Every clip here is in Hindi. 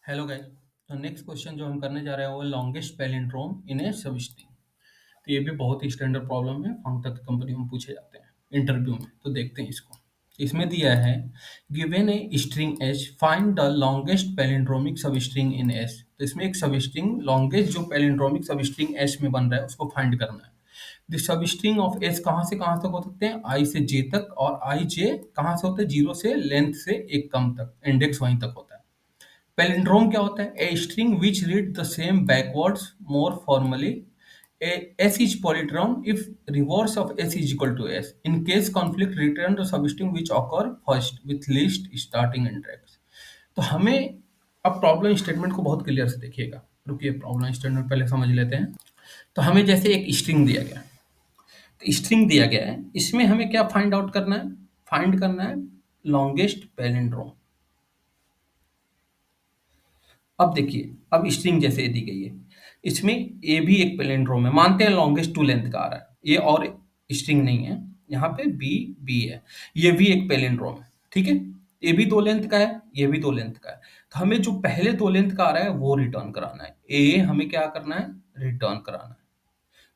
Hello guys. तो नेक्स्ट क्वेश्चन जो हम करने जा रहे हैं वो लॉन्गेस्ट पैलिंड्रोम इन ए सब स्ट्रिंग। तो ये भी बहुत ही स्टैंडर्ड प्रॉब्लम है, फंक तक कंपनी में पूछे जाते हैं इंटरव्यू में। तो देखते हैं इसको। इसमें दिया है given a string H find the longest palindromic सब स्ट्रिंग इन एस। तो इसमें एक सब स्ट्रिंग लॉन्गेस्ट जो पैलिंड्रोमिक सब स्ट्रिंग एस में बन रहा है उसको फाइंड करना है। The sub string of S कहाँ से हो सकते हैं? आई से जे तक, और आई जे कहाँ से होते हैं? जीरो से लेंथ से एक कम तक, इंडेक्स वहीं तक होता है। पैलिंड्रोम क्या होता है? A string which read the same backwards more formally. S is palindrome if reverse of S is equal to S. In case conflict return the substring which occur first with least starting index. तो हमें अब प्रॉब्लम स्टेटमेंट को बहुत क्लियर से देखिएगा। रुकिए, प्रॉब्लम स्टेटमेंट पहले समझ लेते हैं। तो हमें जैसे एक स्ट्रिंग दिया गया, तो स्ट्रिंग दिया गया है, इसमें हमें क्या फाइंड आउट करना है? फाइंड करना है लॉन्गेस्ट पैलिंड्रोम। अब देखिए, अब स्ट्रिंग जैसे दी गई है, इसमें ए भी एक पैलिंड्रोम है, मानते हैं लॉन्गेस्ट टू लेंथ का आ रहा है, ये और स्ट्रिंग नहीं है। यहाँ पे बी बी है, ये भी एक पैलिंड्रोम है, ठीक है। ये भी दो लेंथ का है, ये भी दो लेंथ का है। तो हमें जो पहले दो लेंथ का आ रहा है वो रिटर्न कराना है। ए हमें क्या करना है? रिटर्न कराना है।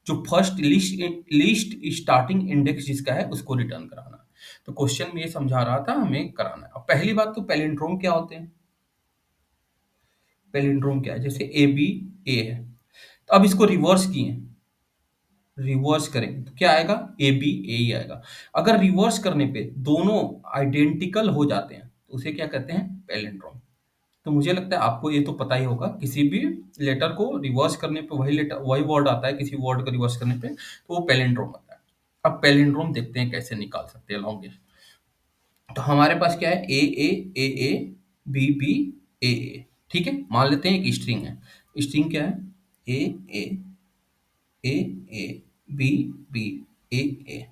जो first list list starting index जिसका है उसको रिटर्न कराना है। तो क्वेश्चन में ये समझा रहा था हमें कराना है। अब पहली बात, तो पैलिंड्रोम क्या होते हैं? पैलिंड्रोम क्या है? जैसे ए बी ए है, तो अब इसको रिवर्स किए, रिवर्स करेंगे तो क्या आएगा? ए बी ए ही आएगा। अगर रिवर्स करने पे दोनों आइडेंटिकल हो जाते हैं तो उसे क्या कहते हैं? पैलिंड्रोम। तो मुझे लगता है आपको ये तो पता ही होगा, किसी भी लेटर को रिवर्स करने पे वही लेटर वही वर्ड आता है, किसी वर्ड को रिवर्स करने पे तो वो पैलिंड्रोम आता है। अब पैलिंड्रोम देखते हैं कैसे निकाल सकते हैं लॉन्गेस्ट। तो हमारे पास क्या है? ए बी बी ए। ठीक है, मान लेते हैं एक स्ट्रिंग है। स्ट्रिंग क्या है? ए ए ए ए बी बी ए ए।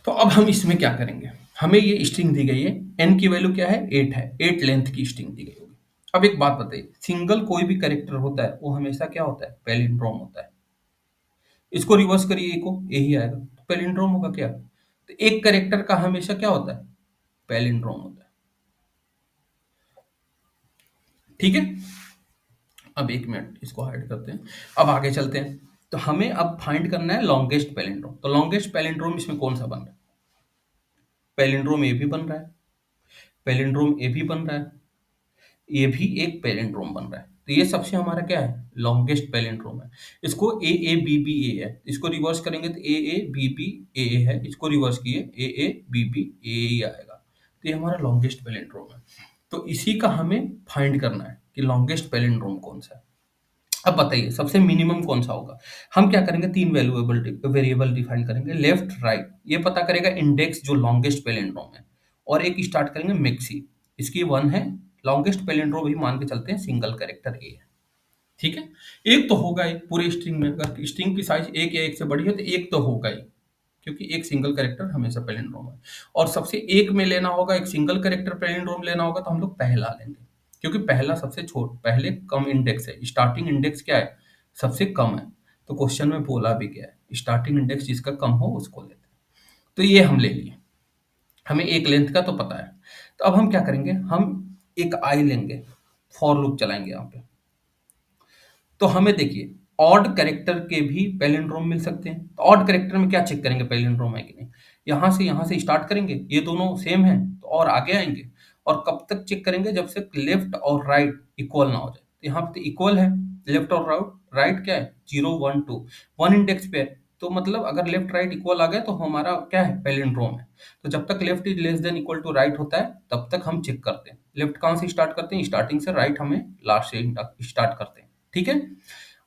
तो अब हम इसमें क्या करेंगे? हमें ये स्ट्रिंग दी गई है, एन की वैल्यू क्या है? 8 है, 8 लेंथ की स्ट्रिंग दी गई होगी। अब एक बात बताइए, सिंगल कोई भी कैरेक्टर होता है वो हमेशा क्या होता है? पैलिंड्रोम होता है। इसको रिवर्स करिए, ए को ए ही आएगा, तो पैलिंड्रोम होगा क्या? तो एक कैरेक्टर का हमेशा क्या होता है? पैलिंड्रोम होता है। ठीक है। अब एक मिनट इसको हाइड करते हैं, अब आगे चलते हैं। तो हमें अब फाइंड करना है लॉन्गेस्ट पैलिंड्रोम। तो लॉन्गेस्ट पैलिंड्रोम इसमें कौन सा बन रहा है? पैलिंड्रोम ए भी बन रहा है, पैलिंड्रोम ए भी बन रहा है, ये भी एक पैलिंड्रोम बन रहा है। तो ये सबसे हमारा क्या है? लॉन्गेस्ट पैलिंड्रोम है। इसको ए बी बी ए है, इसको रिवर्स करेंगे तो ए बी बी ए है, इसको रिवर्स किए ए बी बी ए ही आएगा। तो ये हमारा लॉन्गेस्ट पैलिंड्रोम है। तो इसी का हमें फाइंड करना है कि लॉन्गेस्ट पैलिंड्रोम कौन सा है। अब बताइए सबसे मिनिमम कौन सा होगा? हम क्या करेंगे? तीन वैल्यूएबल वेरिएबल डिफाइन करेंगे, लेफ्ट राइट, ये पता करेगा इंडेक्स जो लॉन्गेस्ट पैलिंड्रोम है, और एक स्टार्ट करेंगे मैक्सी, इसकी 1 है। लॉन्गेस्ट पैलिंड्रोम भी मान के चलते हैं सिंगल कैरेक्टर ए है। ठीक है, एक तो होगा ही पूरे स्ट्रिंग में। अगर स्ट्रिंग की साइज एक या एक से बड़ी है तो एक तो होगा ही, क्योंकि एक सिंगल कैरेक्टर हमेशा पैलिंड्रोम है। और सबसे एक में लेना होगा, एक सिंगल कैरेक्टर पैलिंड्रोम लेना होगा, तो हम लोग पहला लेंगे, क्योंकि पहला सबसे छोट, पहले कम इंडेक्स है, स्टार्टिंग इंडेक्स क्या है? सबसे कम है। तो क्वेश्चन में बोला भी गया है स्टार्टिंग इंडेक्स जिसका कम हो उसको लेते हैं। तो ये हम ले लिए, हमें एक लेंथ का तो पता है। तो अब हम क्या करेंगे? हम एक आई लेंगे, फॉर लूप चलाएंगे यहाँ पे। तो हमें देखिए ऑड कैरेक्टर के भी पैलिंड्रोम मिल सकते हैं। तो ऑड कैरेक्टर में क्या चेक करेंगे पैलिंड्रोम है कि नहीं? यहाँ से स्टार्ट करेंगे, ये दोनों सेम है तो और आगे आएंगे। और कब तक चेक करेंगे? जब से लेफ्ट और राइट इक्वल ना हो जाए। तो यहाँ पे तो इक्वल है, लेफ्ट और राइट, राइट क्या है? 0 1 2, 1 इंडेक्स पे है। तो मतलब अगर लेफ्ट राइट इक्वल आ गए तो हमारा क्या है? पैलिंड्रोम है। तो जब तक left is less than equal to right होता है तब तक हम चेक करते हैं। लेफ्ट कहाँ से स्टार्ट करते हैं? स्टार्टिंग से, राइट हमें लास्ट से स्टार्ट करते हैं। ठीक है।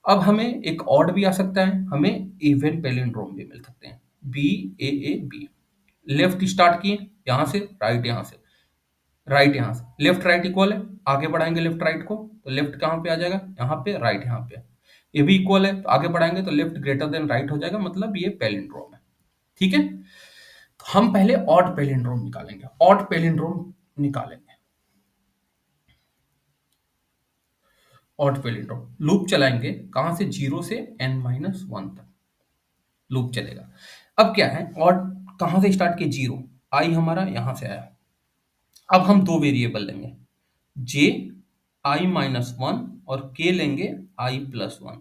अब हमें एक ऑड भी आ सकता है, हमें इवन पैलिंड्रोम भी मिल सकते हैं, B A B. Left start किए यहाँ से, राइट यहाँ से, राइट यहाँ से, लेफ्ट राइट इक्वल है, आगे बढ़ाएंगे लेफ्ट राइट को तो लेफ्ट कहाँ पे आ जाएगा? यहाँ पे, राइट यहाँ पे। ये भी इक्वल है तो आगे बढ़ाएंगे तो लेफ्ट ग्रेटर देन राइट हो जाएगा, मतलब ये पैलिंड्रोम है। ठीक है। तो हम पहले ऑड पैलिंड्रोम निकालेंगे, ऑड पैलिंड्रोम निकालेंगे। ऑड पैलिंड्रोम लूप चलाएंगे, कहां से? 0 से n-1 तक लूप चलेगा। अब क्या है? और कहां से स्टार्ट किया? 0, आई हमारा यहां से आया। अब हम दो वेरिएबल लेंगे, जे i माइनस वन और k लेंगे i प्लस वन,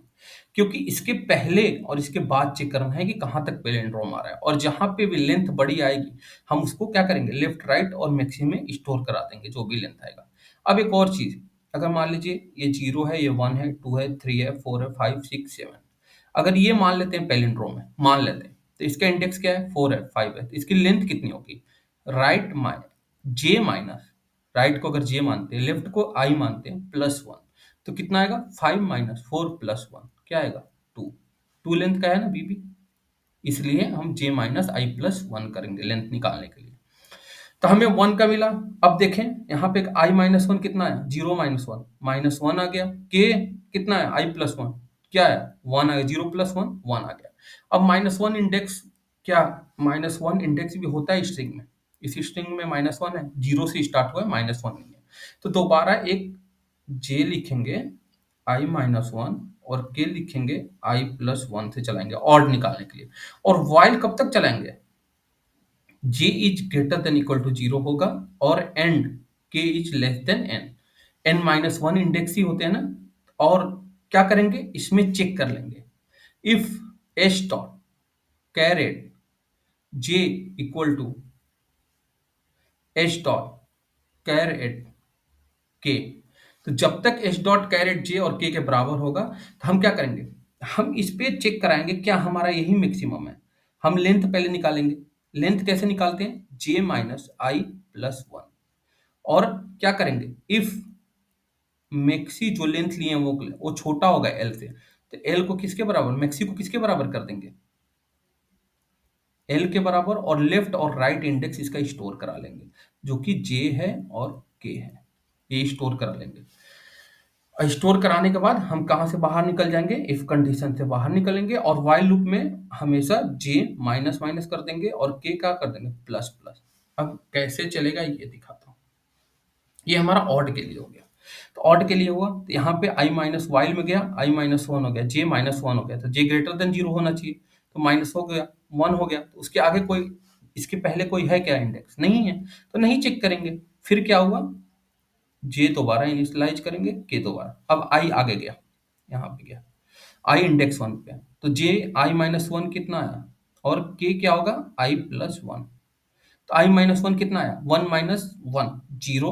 क्योंकि इसके पहले और इसके बाद चेक करना है कि कहाँ तक पैलिंड्रोम आ रहा है, और जहाँ पे भी लेंथ बड़ी आएगी हम उसको क्या करेंगे, लेफ्ट राइट और मैक्सिम में स्टोर करा देंगे जो भी लेंथ आएगा। अब एक और चीज, अगर मान लीजिए ये 0 है, ये 1 है, 2 है, 3 है, 4 है, 5 6 7, अगर ये मान लेते हैं पैलिंड्रोम है, मान लेते हैं, तो इसका इंडेक्स क्या है, 4 है, 5 है, तो इसकी लेंथ कितनी होगी, राइट जे माइनस, राइट को अगर जे मानते हैं, लेफ्ट को आई मानते हैं, प्लस वन, तो कितना आएगा, 5 - 4 + 1 क्या आएगा, 2। 2 लेंथ का है ना बीबी, इसलिए हम जे माइनस आई प्लस वन करेंगे लेंथ निकालने के लिए। तो हमें 1 का मिला। अब देखें यहाँ पे आई माइनस वन कितना है, 0 - 1 -1 आ गया, के कितना है, आई प्लस वन क्या है, 1 आ गया, 0 + 1 1 आ गया। अब -1 इंडेक्स क्या, -1 इंडेक्स भी होता है स्ट्रिंग में, इस स्ट्रिंग में -1 है, 0 से स्टार्ट हुआ है, -1 नहीं है, तो दोबारा एक जे लिखेंगे आई माइनस वन और के लिखेंगे आई प्लस वन से चलाएंगे ऑड निकालने के लिए। और वाइल कब तक चलाएंगे, J is greater than equal to 0 होगा और and K is less than N, n-1 index ही होते हैं ना। और क्या करेंगे, इसमें चेक कर लेंगे, if S dot caret J equal to S dot caret K, तो जब तक एच डॉट कैरेट जे और के बराबर होगा तो हम क्या करेंगे, हम इस पे चेक कराएंगे क्या हमारा यही मैक्सिमम है। हम लेंथ पहले निकालेंगे, लेंथ कैसे निकालते हैं, जे माइनस आई प्लस वन, और क्या करेंगे, इफ मैक्सी जो लेंथ लिए हैं वो छोटा होगा एल से, तो एल को किसके बराबर, मैक्सी को किसके बराबर कर देंगे, एल के बराबर, और लेफ्ट और राइट इंडेक्स इसका स्टोर करा लेंगे जो कि जे है और के है, ये स्टोर करा लेंगे। स्टोर कराने के बाद हम कहाँ से बाहर निकल जाएंगे, इफ कंडीशन से बाहर निकलेंगे और व्हाइल लूप में हमेशा जे माइनस माइनस कर देंगे और के का कर देंगे प्लस प्लस। अब कैसे चलेगा ये दिखाता हूँ। ये हमारा ऑड के लिए हो गया, तो ऑड के लिए हुआ तो यहाँ पे आई माइनस वाइल में गया, आई माइनस वन हो गया, जे माइनस वन हो गया, तो जे ग्रेटर देन जीरो होना चाहिए, तो माइनस हो गया, वन हो गया, तो उसके आगे कोई, इसके पहले कोई है क्या इंडेक्स, नहीं है, तो नहीं चेक करेंगे। फिर क्या हुआ, जे दोबारा इनिशियलाइज करेंगे, के दोबारा, अब आई आगे गया, यहाँ पे गया, आई इंडेक्स वन पे, तो जे आई माइनस वन कितना आया, और के क्या होगा, आई प्लस वन, तो आई माइनस वन कितना आया, 1 - 1 जीरो,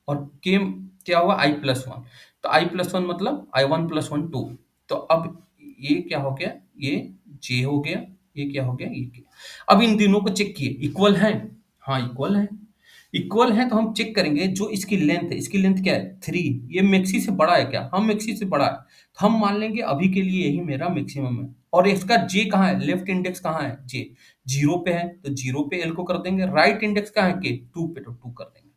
और के क्या हुआ, आई प्लस वन, तो आई प्लस वन मतलब I one plus one two, तो अब ये क्या हो गया, ये जे हो गया, ये क्या हो गया, ये के। अब इन तीनों को चेक किए, इक्वल है, हाँ इक्वल है, इक्वल है, तो हम चेक करेंगे जो इसकी लेंथ है, इसकी लेंथ क्या है, 3, ये मैक्सी से बड़ा है क्या, हम मैक्सी से बड़ा है, तो हम मान लेंगे अभी के लिए यही मेरा मैक्सिमम है। और इसका जे कहाँ है, लेफ्ट इंडेक्स कहाँ है, जे 0 पे है, तो 0 पे एल को कर देंगे, राइट इंडेक्स कहाँ है, के 2 पे, तो 2 कर देंगे,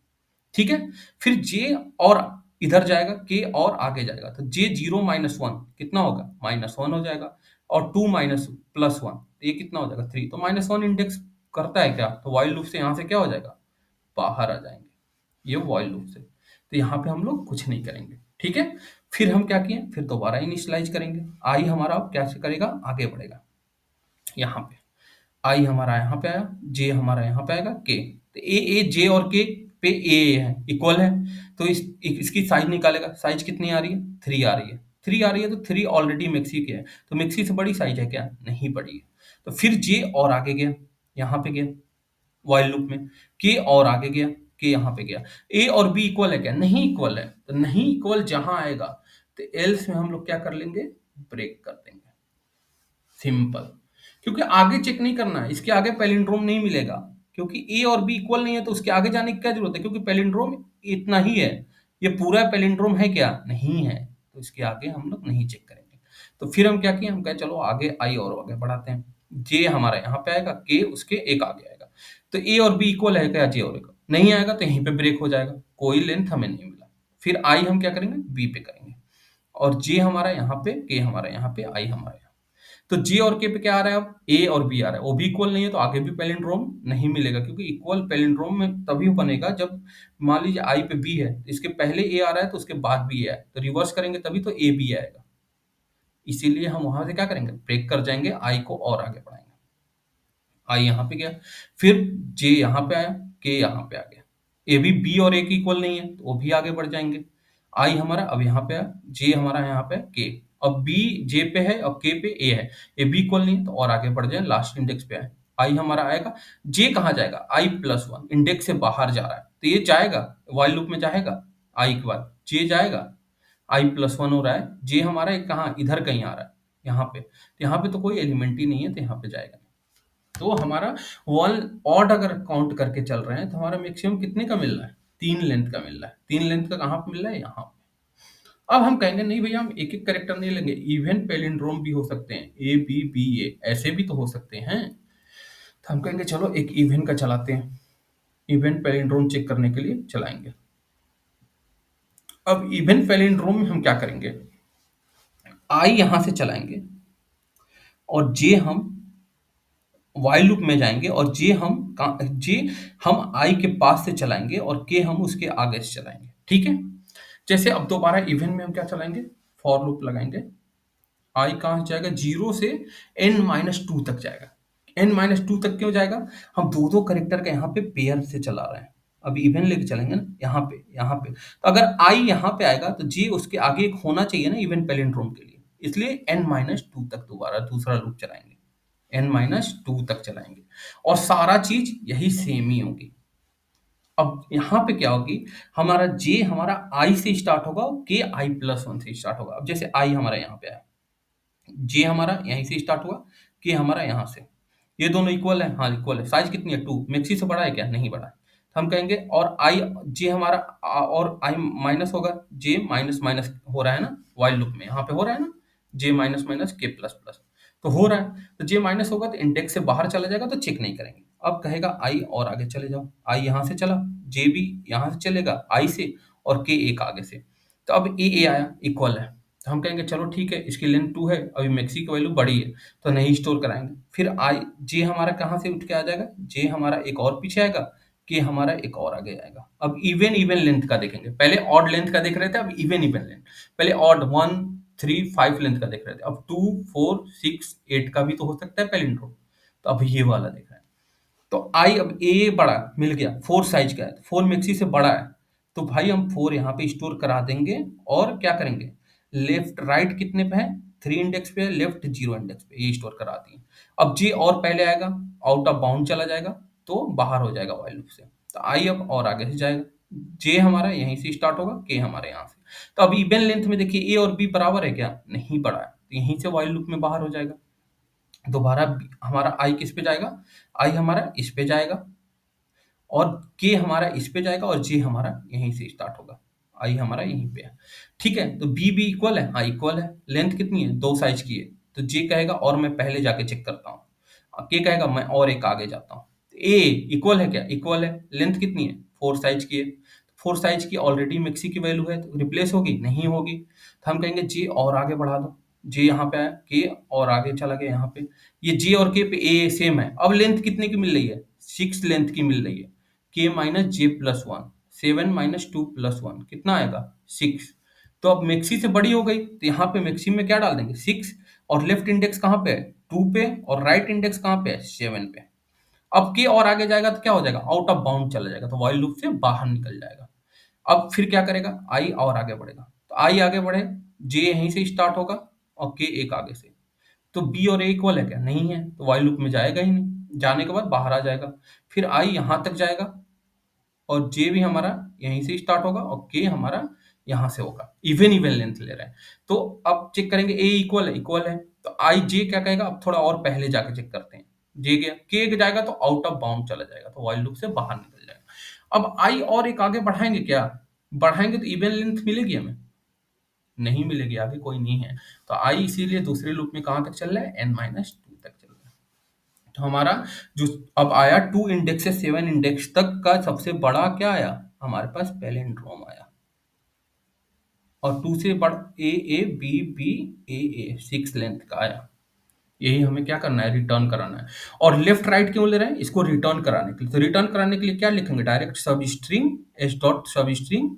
ठीक है। फिर जे और इधर जाएगा, के और आगे जाएगा, तो जे 0 - 1 कितना होगा, -1 हो जाएगा, और 2 माइनस प्लस वन, ये कितना हो जाएगा, 3, तो -1 इंडेक्स करता है क्या, तो वाइल लूप से यहाँ से क्या हो जाएगा, बाहर आ जाएंगे, ये व्हाइल लूप से, तो यहाँ पे हम लोग कुछ नहीं करेंगे, ठीक है। फिर हम क्या किए, फिर दोबारा इनिशियलाइज करेंगे, आई हमारा अब कैसे करेगा, आगे बढ़ेगा, यहाँ पे आई हमारा यहाँ पे आया, जे हमारा यहाँ पे आएगा, के, तो ए जे और के पे ए है, इक्वल है, तो इसकी साइज निकालेगा, साइज कितनी आ रही है, 3 आ रही है, 3 आ रही है, तो 3 ऑलरेडी मैक्सी के है, तो मैक्सी से बड़ी साइज है क्या, नहीं बड़ी है, तो फिर जे और आगे गया, यहाँ पे गया व्हाइल लूप में, के और आगे गया, के यहाँ पे गया, ए और बी इक्वल है क्या, नहीं इक्वल है, तो नहीं इक्वल जहां आएगा तो एल्स में हम लोग क्या कर लेंगे, ब्रेक कर देंगे, सिंपल। क्योंकि आगे चेक नहीं करना है, इसके आगे पैलिंड्रोम नहीं मिलेगा, क्योंकि ए और बी इक्वल नहीं है, तो उसके आगे जाने की क्या जरूरत है, क्योंकि पैलिंड्रोम इतना ही है, ये पूरा पैलिंड्रोम है क्या, नहीं है, तो इसके आगे हम लोग नहीं चेक करेंगे। तो फिर हम क्या किए, हम कहे चलो आगे आई और आगे बढ़ाते हैं, जे हमारा यहाँ पे आएगा, के उसके एक आगे आएगा, तो ए और बी इक्वल है क्या, जे और एक नहीं आएगा, तो यहीं पे ब्रेक हो जाएगा, कोई लेंथ हमें नहीं मिला। फिर आई हम क्या करेंगे, बी पे करेंगे, और जे हमारा यहाँ पे, के हमारा यहाँ पे, आई हमारा यहाँ, तो जे और के पे क्या आ रहा है, अब ए और बी आ रहा है, वो भी इक्वल नहीं है, तो आगे भी पैलिंड्रोम नहीं मिलेगा, क्योंकि इक्वल पैलिंड्रोम में तभी बनेगा जब मान लीजिए आई पे बी है, तो इसके पहले ए आ रहा है तो उसके बाद बी है, तो रिवर्स करेंगे तभी तो ए बी आएगा, इसीलिए हम वहां से क्या करेंगे, ब्रेक कर जाएंगे, आई को और आगे बढ़ाएंगे, आई यहाँ पे गया, फिर जे यहाँ पे आया, के यहाँ पे आ गया, ए भी बी और ए की इक्वल नहीं है, तो वो भी आगे बढ़ जाएंगे, आई हमारा अब यहाँ पे है, जे हमारा यहाँ पे के, अब बी जे पे है और के पे ए है, ए बी इक्वल नहीं है, तो और आगे बढ़ जाए, लास्ट इंडेक्स पे आए, आई हमारा आएगा, जे कहाँ जाएगा, आई प्लस वन, इंडेक्स से बाहर जा रहा है, तो ये जाएगा वाइल लूप में, जाएगा आई के बाद जे जाएगा, आई प्लस वन हो रहा है, जे हमारा एक कहाँ इधर कहीं आ रहा है, यहाँ पे, तो यहाँ पे तो कोई एलिमेंट ही नहीं है, तो यहाँ पे जाएगा। तो हमारा वन ऑड अगर काउंट करके चल रहे हैं तो हमारा मैक्सिमम कितने का मिल रहा है, 3 लेंथ का मिल रहा है। 3 लेंथ का कहाँ पे मिल रहा है, यहाँ पे। अब हम कहेंगे नहीं भैया हम एक एक करेक्टर नहीं लेंगे, इवन पैलिंड्रोम भी हो सकते हैं, ए बी बी ए ऐसे भी तो हो सकते हैं, तो हम कहेंगे चलो एक इवन का चलाते हैं, इवन पैलिंड्रोम चेक करने के लिए चलाएंगे। अब इवन पैलिंड्रोम में हम क्या करेंगे, आई यहां से चलाएंगे और जे हम वाइल लूप में जाएंगे, और जे हम आई के पास से चलाएंगे और के हम उसके आगे से चलाएंगे, ठीक है। जैसे अब दोबारा इवन में हम क्या चलाएंगे, फॉर लूप लगाएंगे, आई कहाँ जाएगा, 0 से n-2 तक जाएगा। n-2 तक क्यों जाएगा, हम दो दो करेक्टर का यहाँ पे पेयर से चला रहे हैं, अब इवन लेके चलेंगे ना, यहाँ पे तो अगर आई यहाँ पे आएगा तो जे उसके आगे एक होना चाहिए ना इवन पैलिंड्रोम के लिए, इसलिए n-2 तक दोबारा दूसरा लूप चलाएंगे, n-2 तक चलाएंगे, और सारा चीज यही सेम ही होगी। अब यहाँ पे क्या होगी, हमारा जे हमारा आई से स्टार्ट होगा, के आई प्लस वन से स्टार्ट होगा। अब जैसे आई हमारा यहाँ पे आया, जे हमारा यहीं से स्टार्ट हुआ, के हमारा यहाँ से, ये दोनों इक्वल है, हाँ इक्वल है, साइज कितनी है 2, मैक्सी से बड़ा है क्या, नहीं बड़ा है, तो हम कहेंगे और आई जे हमारा और आई माइनस होगा, जे माइनस माइनस हो रहा है ना वाइल लूप में, यहाँ पे हो रहा है ना, जे माइनस माइनस के प्लस प्लस, तो हो रहा है, तो जे माइनस होगा तो इंडेक्स से बाहर चला जाएगा, तो चेक नहीं करेंगे। अब कहेगा आई और आगे चले जाओ, आई यहाँ से चला, जे भी यहाँ से चलेगा आई से, और के एक आगे से, तो अब ए आया इक्वल है, तो हम कहेंगे चलो ठीक है, इसकी लेंथ 2 है, अभी मैक्सी की वैल्यू बड़ी है, तो नहीं स्टोर कराएंगे। फिर आई जे हमारा कहाँ से उठ के आ जाएगा, जे हमारा एक और पीछे आएगा, के हमारा एक और आगे आएगा। अब इवन इवन लेंथ का देखेंगे, पहले ऑड लेंथ का देख रहे थे, अब इवन इवन लेंथ, पहले ऑड 1 3 5 लेंथ का देख रहे थे, अब 2 4 6 8 का भी तो हो सकता है पैलिंड्रोम, तो अब ये वाला देख रहे हैं। तो आई अब ए बड़ा मिल गया, 4 साइज का है, 4 मैक्सी से बड़ा है, तो भाई हम 4 यहाँ पे स्टोर करा देंगे, और क्या करेंगे, लेफ्ट राइट कितने पे है, 3 इंडेक्स पे है, लेफ्ट 0 इंडेक्स पे, ये स्टोर करा दिए। अब जी और पहले आएगा, आउट ऑफ बाउंड चला जाएगा, तो बाहर हो जाएगा वाइल लूप से, तो आई अब और आगे से जाएगा, जे हमारा यहीं से स्टार्ट होगा, के हमारे यहाँ से, तो अब इवन लेंथ में देखिए ए और बी बराबर है क्या, नहीं बड़ा है, तो यहीं से वाइल लूप में बाहर हो जाएगा। दोबारा हमारा आई किस पे जाएगा, आई हमारा इस पे जाएगा, और के हमारा इस पे जाएगा, और जे हमारा यहीं से स्टार्ट होगा, आई हमारा यहीं पे है, ठीक है। तो बी भी इक्वल है, हाँ इक्वल है, लेंथ कितनी है, 2 साइज की है, तो जे कहेगा और मैं पहले जाके चेक करता हूँ, के कहेगा मैं और एक आगे जाता हूँ, ए इक्वल है क्या, इक्वल है, लेंथ कितनी है 4 साइज की है, 4 साइज की ऑलरेडी मिक्सी की वैल्यू है, तो रिप्लेस होगी, नहीं होगी, तो हम कहेंगे जे और आगे बढ़ा दो, जे यहाँ पे आया, के और आगे चला गया यहाँ पे, ये जे और के पे ए सेम है, अब लेंथ कितने की मिल रही है, 6 लेंथ की मिल रही है, के माइनस जे प्लस वन, 7 - 2 + 1 कितना आएगा, 6, तो अब मैक्सी से बड़ी हो गई, तो यहाँ पे मैक्सी में क्या डाल देंगे 6, और लेफ्ट इंडेक्स कहाँ पे है 2 पे, और राइट इंडेक्स कहाँ पे है 7 पे। अब के और आगे जाएगा तो क्या हो जाएगा, आउट ऑफ बाउंड चला जाएगा, तो वाइल लूप से बाहर निकल जाएगा। अब फिर क्या करेगा, आई और आगे बढ़ेगा, तो आई आगे बढ़े, जे यहीं से स्टार्ट होगा, और के एक आगे से, तो बी और ए इक्वल है क्या, नहीं है, तो वाइल लूप में जाएगा ही नहीं, जाने के बाद बाहर आ जाएगा। फिर आई यहाँ तक जाएगा, और जे भी हमारा यहीं से स्टार्ट होगा, और के हमारा यहाँ से होगा, इवन इवन लेंथ ले रहे हैं। तो अब चेक करेंगे ए इक्वल है, इक्वल है, तो आई जे क्या कहेगा, अब थोड़ा और पहले जाके चेक करते हैं, जे गया, के जाएगा तो आउट ऑफ बाउंड चला जाएगा, तो वाइल लूप से बाहर निकल जाएगा। अब आई और एक आगे बढ़ाएंगे क्या, बढ़ाएंगे तो इवन लेंथ मिलेगी हमें, नहीं मिलेगी, आगे कोई नहीं है, तो आई इसीलिए दूसरे लूप में कहाँ तक चल रहा है, n-2 तक चल रहा है। तो हमारा जो अब आया 2 इंडेक्स से 7 इंडेक्स तक का सबसे बड़ा क्या आया, हमारे पास पैलिंड्रोम आया, और 2 से बड़ा A A B B A 6 length का आया। यही हमें क्या करना है, रिटर्न कराना है। और लेफ्ट राइट क्यों ले रहे हैं, इसको रिटर्न कराने के लिए, तो रिटर्न कराने के लिए क्या लिखेंगे, डायरेक्ट सब स्ट्रिंग एस डॉट सब string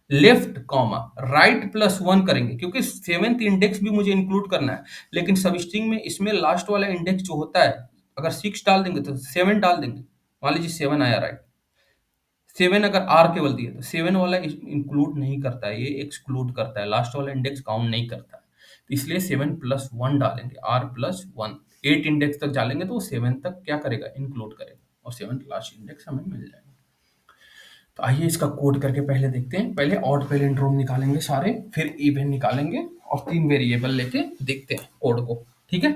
left comma right plus one करेंगे, क्योंकि 7th इंडेक्स भी मुझे इंक्लूड करना है, लेकिन सब स्ट्रिंग में इसमें लास्ट वाला इंडेक्स जो होता है, अगर 6 डाल देंगे तो 7 डाल देंगे, मान लीजिए 7 आया राइट, 7 अगर आर केवल दिए तो 7 वाला इंक्लूड नहीं करता है, ये एक्सक्लूड करता है, लास्ट वाला इंडेक्स काउंट नहीं करता है। तो इसलिए 7 प्लस 1 डालेंगे, आर प्लस 1। 8 इंडेक्स तक डालेंगे तो वो 7 तक क्या करेगा, इंक्लूड करेगा, और 7 लास्ट इंडेक्स हमें मिल जाएगा। तो आइए इसका कोड करके पहले देखते हैं। पहले ऑड पैलिंड्रोम निकालेंगे सारे, फिर इवन निकालेंगे, और 3 वेरिएबल लेके देखते हैं कोड को। ठीक है,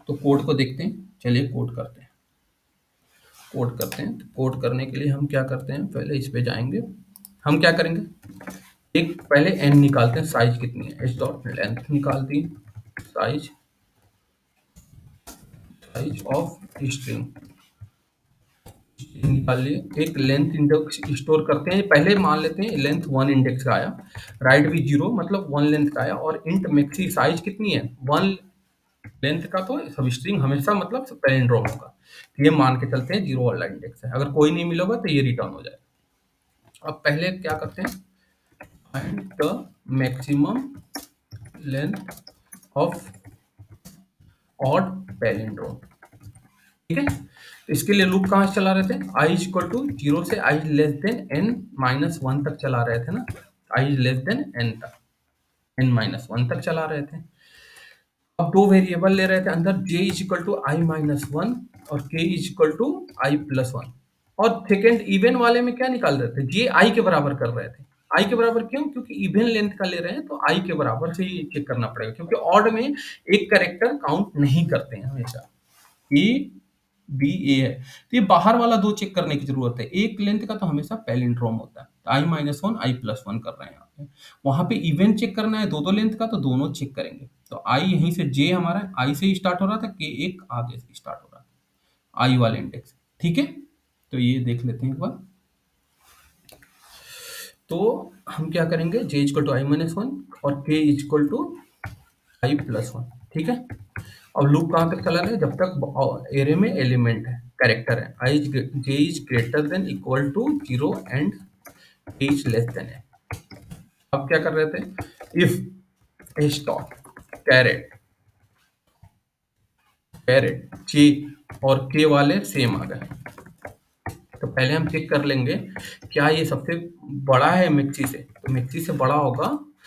तो कोड को देखते हैं। चलिए कोड करते हैं। कोड करते हैं, तो कोड करने के लिए हम क्या करते हैं, पहले इस पे जाएंगे। हम क्या करेंगे, एक पहले एन निकालते हैं, साइज कितनी है, एच डॉट लेंथ निकाल दी, साइज साइज ऑफ स्ट्रिंग निकाल लिए। एक लेंथ इंडेक्स स्टोर करते हैं, पहले मान लेते हैं लेंथ 1 इंडेक्स का आया, राइट भी 0 मतलब 1 लेंथ का आया, और इंट मैक्सी साइज कितनी है 1 लेंथ का, तो सब स्ट्रिंग हमेशा मतलब पैलिंड्रोम होगा। ये मान के चलते हैं 0 वाला इंडेक्स है, अगर कोई नहीं मिलेगा तो ये रिटर्न हो जाएगा। अब पहले क्या करते हैं, find the maximum length of odd palindrome. ठीक है, तो इसके लिए लूप कहाँ से चला रहे थे, आई इक्वल टू 0 से आई लेस देन n माइनस 1 तक चला रहे थे ना, आई लेस देन n तक, n माइनस 1 तक चला रहे थे। अब दो वेरिएबल ले रहे थे अंदर, j is equal to I minus 1 और k is equal to I plus 1। और सेकेंड इवन वाले में क्या निकाल रहे थे, j i के बराबर कर रहे थे। i के बराबर क्यों, क्योंकि इवन लेंथ का ले रहे हैं तो i के बराबर से ही चेक करना पड़ेगा, क्योंकि ऑड में एक कैरेक्टर काउंट नहीं करते हैं हमेशा, ए बी ए है, तो ये बाहर वाला दो चेक करने की जरूरत है, एक लेंथ का तो हमेशा पैलिंड्रोम होता है, आई माइनस 1 आई प्लस 1 कर रहे हैं यहाँ पे। वहां पे इवन चेक करना है दो दो लेंथ का, तो दोनों चेक करेंगे। तो आई यहीं से, जे हमारा आई से ही स्टार्ट हो रहा था, के एक आगे से स्टार्ट हो रहा था, आई वाले इंडेक्स। ठीक है, तो ये देख लेते हैं एक बार। तो हम क्या करेंगे, जे इक्वल टू आई माइनस 1 और के इक्वल टू आई प्लस 1। ठीक है, अब लूप कहाँ तक चला रहे हैं, जब तक एरे में एलिमेंट है, कैरेक्टर है, I J is greater than equal to 0 and K is less than है। अब क्या कर रहे थे, if stop caret caret J और के वाले सेम आ गए, तो पहले हम चेक कर लेंगे क्या ये सबसे बड़ा है मिक्सी से, तो मिक्सी से बड़ा होगा,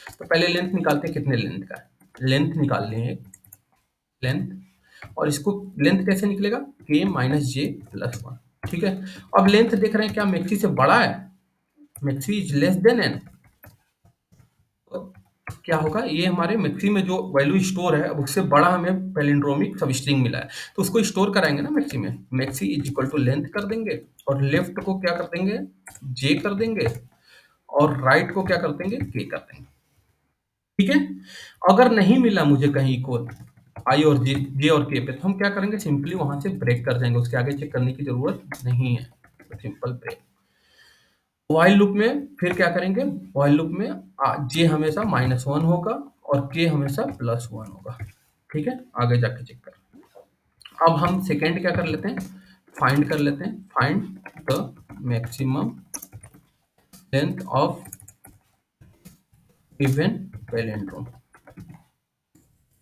तो पहले लेंथ निकालते हैं कितने लेंथ का है, लेंथ निकाल लें लेंथ, और इसको लेंथ कैसे निकलेगा, के माइनस जे प्लस 1। ठीक है, अब लेंथ देख रहे हैं क्या मिक्सी से बड़ा है, मिक्सी इज लेस देन एन, क्या होगा, ये हमारे मिक्सी में जो वैल्यू स्टोर है उससे बड़ा हमें पैलिंड्रोमिक सब स्ट्रिंग मिला है, तो उसको स्टोर कराएंगे ना मिक्सी में, मिक्सी इज इक्वल टू लेंथ कर देंगे, और लेफ्ट को क्या कर देंगे, जे कर देंगे, और राइट को क्या कर देंगे, के कर देंगे। ठीक है, अगर नहीं मिला मुझे कहीं इक्वल आई और जे और के पे, तो हम क्या करेंगे, सिंपली वहां से ब्रेक कर जाएंगे, उसके आगे चेक करने की जरूरत नहीं है, तो सिंपल ब्रेक। व्हाइल लूप में फिर क्या करेंगे, व्हाइल लूप में जे हमेशा माइनस 1 होगा और के हमेशा प्लस 1 होगा। ठीक है, आगे जाके चेक कर। अब हम सेकेंड क्या कर लेते हैं, फाइंड कर लेते हैं, find the maximum length of even palindrome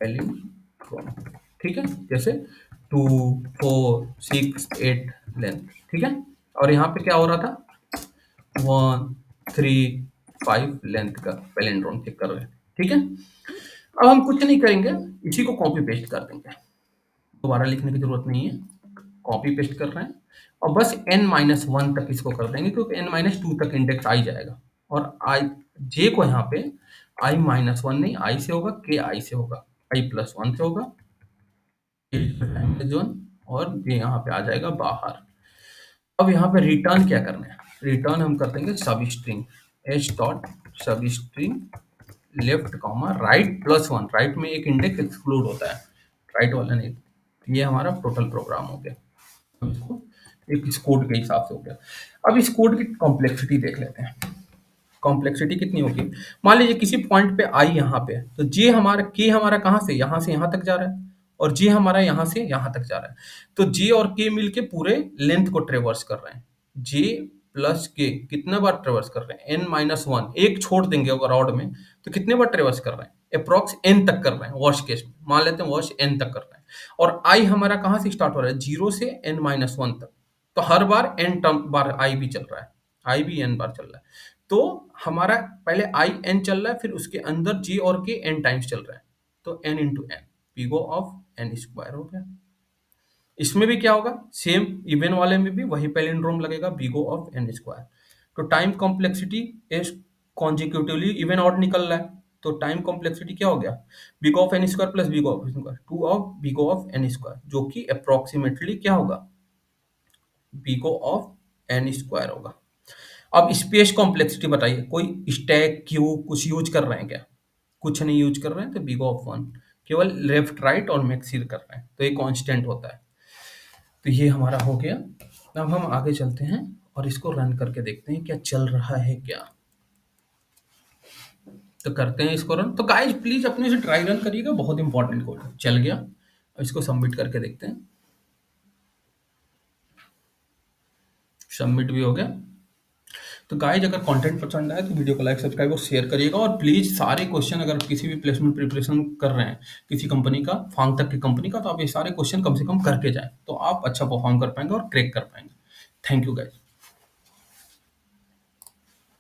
palindrome. ठीक है, जैसे 2 4 6 8 लेंथ। ठीक है, और यहाँ पे क्या हो रहा था, 1 3 5 लेंथ का पैलिंड्रोम चेक कर रहे हैं। ठीक है, अब हम कुछ नहीं करेंगे, इसी को कॉपी पेस्ट कर देंगे, दोबारा लिखने की जरूरत नहीं है, कॉपी पेस्ट कर रहे हैं, और बस n माइनस 1 तक इसको कर देंगे, क्योंकि n माइनस 2 तक इंडेक्स आई जाएगा, और आई जे को यहाँ पे आई माइनस 1 नहीं, आई से होगा, के आई से होगा, आई प्लस 1 से होगा, जोन, और ये यहाँ पे आ जाएगा बाहर। अब यहाँ पे रिटर्न क्या करना है, रिटर्न हम कर देंगे सब स्ट्रिंग, एच डॉट सब string left comma right plus 1, right में एक इंडेक्स एक्सक्लूड होता है, राइट वाला नहीं। ये हमारा टोटल प्रोग्राम हो गया, इसको एक इस कोड के हिसाब से हो गया। अब इस कोड की कॉम्प्लेक्सिटी देख लेते हैं, कॉम्प्लेक्सिटी कितनी होगी। मान लीजिए किसी पॉइंट पे आई यहाँ पे है, तो जे हमारा के हमारा कहाँ से यहाँ तक जा रहा है, और जे हमारा यहाँ से यहाँ तक जा रहा है, तो जे और के मिलके पूरे लेंथ को ट्रेवर्स कर रहे हैं। जे प्लस के कितने बार ट्रेवर्स कर रहे हैं, एन माइनस 1, एक छोड़ देंगे अगर ऑड में, तो कितने बार ट्रेवर्स कर रहे हैं, अप्रॉक्स एन तक कर रहे हैं, वर्स्ट केस में मान लेते हैं वर्स्ट एन तक कर रहे हैं। और आई हमारा कहाँ से स्टार्ट हो रहा है, 0 से एन माइनस 1 तक, तो हर बार एन टर्म बार आई भी चल रहा है, आई भी n बार चल रहा है। तो हमारा पहले आई n चल रहा है, फिर उसके अंदर g और k n टाइम्स चल रहा है, तो n into N, big O of n square हो गया। इसमें भी क्या होगा, सेम इवन वाले में भी वही पैलिंड्रोम लगेगा, बीगो ऑफ एन स्क्वायर। तो time complexity is consecutively even odd निकल रहा है, तो टाइम कॉम्प्लेक्सिटी क्या हो गया, big O of N square plus big O of N square, two of big O of N square, जो कि अप्रोक्सीमेटली क्या होगा, बीगो ऑफ एन स्क्वायर होगा। अब स्पेस कॉम्प्लेक्सिटी बताइए, कोई स्टैक क्यू कुछ यूज कर रहे हैं क्या, कुछ नहीं यूज कर रहे हैं, तो बीगो ऑफ वन, केवल लेफ्ट राइट और मैक्सिर कर रहे हैं, तो ये कांस्टेंट होता है। तो ये हमारा हो गया। अब हम आगे चलते हैं और इसको रन करके देखते हैं क्या चल रहा है क्या। तो करते हैं इसको रन। तो गाइस प्लीज अपने से ट्राई रन करिएगा, बहुत इंपॉर्टेंट कोड है। चल गया, अब इसको सबमिट करके देखते हैं। सबमिट भी हो गया। तो गाइस अगर कंटेंट पसंद आए तो वीडियो को लाइक सब्सक्राइब और शेयर करिएगा, और प्लीज सारे क्वेश्चन अगर किसी भी प्लेसमेंट प्रिपरेशन कर रहे हैं किसी कंपनी का, फांग तक की कंपनी का, तो आप ये सारे क्वेश्चन कम से कम करके जाएं, तो आप अच्छा परफॉर्म कर पाएंगे और क्रैक कर पाएंगे। Thank you guys.